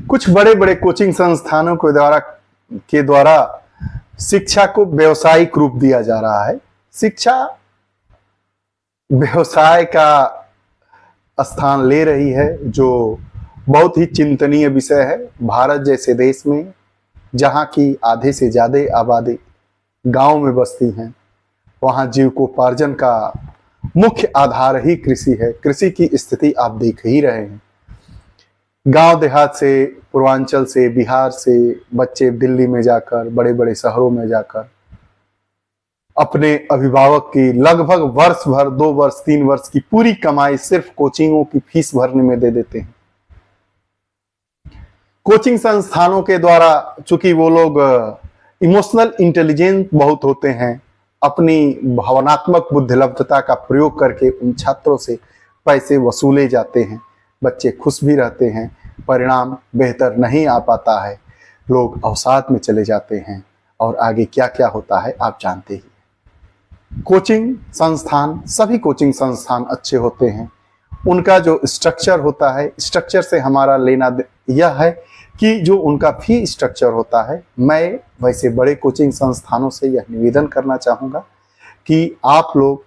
कुछ बड़े बड़े कोचिंग संस्थानों के द्वारा शिक्षा को व्यावसायिक रूप दिया जा रहा है। शिक्षा व्यवसाय का स्थान ले रही है, जो बहुत ही चिंतनीय विषय है। भारत जैसे देश में जहाँ की आधे से ज़्यादा आबादी गांव में बसती हैं, वहाँ जीविकोपार्जन का मुख्य आधार ही कृषि है। कृषि की स्थिति आप देख ही रहे हैं। गांव देहात से, पूर्वांचल से, बिहार से बच्चे दिल्ली में जाकर, बड़े बड़े शहरों में जाकर अपने अभिभावक की लगभग वर्ष भर, 2 वर्ष 3 वर्ष की पूरी कमाई सिर्फ कोचिंगों की फीस भरने में दे देते हैं। कोचिंग संस्थानों के द्वारा चूंकि वो लोग इमोशनल इंटेलिजेंस बहुत होते हैं, अपनी भावनात्मक बुद्धिलब्धता का प्रयोग करके उन छात्रों से पैसे वसूले जाते हैं। बच्चे खुश भी रहते हैं, परिणाम बेहतर नहीं आ पाता है, लोग अवसाद में चले जाते हैं और आगे क्या क्या होता है आप जानते ही। कोचिंग संस्थान, सभी कोचिंग संस्थान अच्छे होते हैं। उनका जो स्ट्रक्चर होता है, स्ट्रक्चर से हमारा लेना यह है कि जो उनका फी स्ट्रक्चर होता है, मैं वैसे बड़े कोचिंग संस्थानों से यह निवेदन करना चाहूँगा कि आप लोग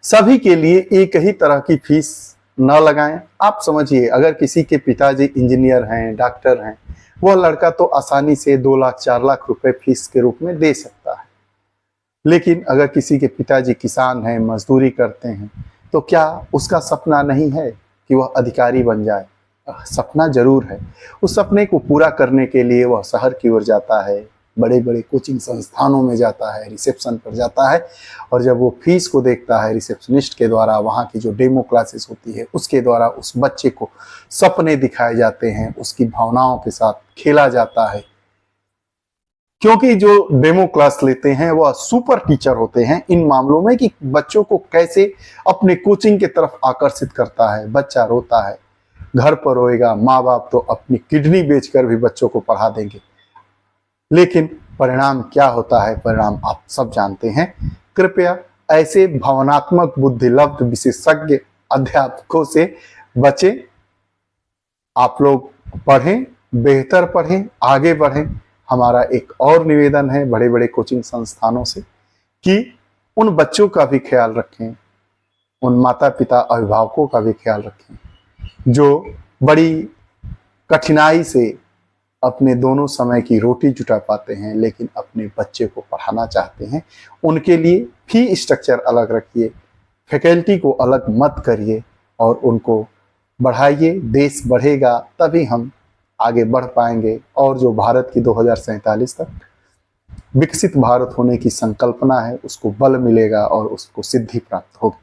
सभी के लिए एक ही तरह की फीस न लगाएं। आप समझिए, अगर किसी के पिताजी इंजीनियर हैं, डॉक्टर हैं, वह लड़का तो आसानी से 2 लाख 4 लाख रुपए फीस के रूप में दे सकता है। लेकिन अगर किसी के पिताजी किसान हैं, मजदूरी करते हैं, तो क्या उसका सपना नहीं है कि वह अधिकारी बन जाए? सपना जरूर है। उस सपने को पूरा करने के लिए वह शहर की ओर जाता है, बड़े बड़े कोचिंग संस्थानों में जाता है, रिसेप्शन पर जाता है, और जब वो फीस को देखता है रिसेप्शनिस्ट के द्वारा, वहाँ की जो डेमो क्लासेस होती है उसके द्वारा उस बच्चे को सपने दिखाए जाते हैं, उसकी भावनाओं के साथ खेला जाता है। क्योंकि जो डेमो क्लास लेते हैं वह सुपर टीचर होते हैं इन मामलों में कि बच्चों को कैसे अपने कोचिंग की तरफ आकर्षित करता है। बच्चा रोता है, घर पर रोएगा, माँ बाप तो अपनी किडनी बेचकर भी बच्चों को पढ़ा देंगे, लेकिन परिणाम क्या होता है, परिणाम आप सब जानते हैं। कृपया ऐसे भावनात्मक बुद्धिलब्ध विशेषज्ञ अध्यापकों से बचें। आप लोग पढ़ें, बेहतर पढ़ें, आगे बढ़ें। हमारा एक और निवेदन है बड़े बड़े कोचिंग संस्थानों से कि उन बच्चों का भी ख्याल रखें, उन माता पिता अभिभावकों का भी ख्याल रखें जो बड़ी कठिनाई से अपने दोनों समय की रोटी जुटा पाते हैं, लेकिन अपने बच्चे को पढ़ाना चाहते हैं। उनके लिए फी स्ट्रक्चर अलग रखिए, फैकल्टी को अलग मत करिए और उनको बढ़ाइए। देश बढ़ेगा तभी हम आगे बढ़ पाएंगे और जो भारत की 2047 तक विकसित भारत होने की संकल्पना है उसको बल मिलेगा और उसको सिद्धि प्राप्त होगी।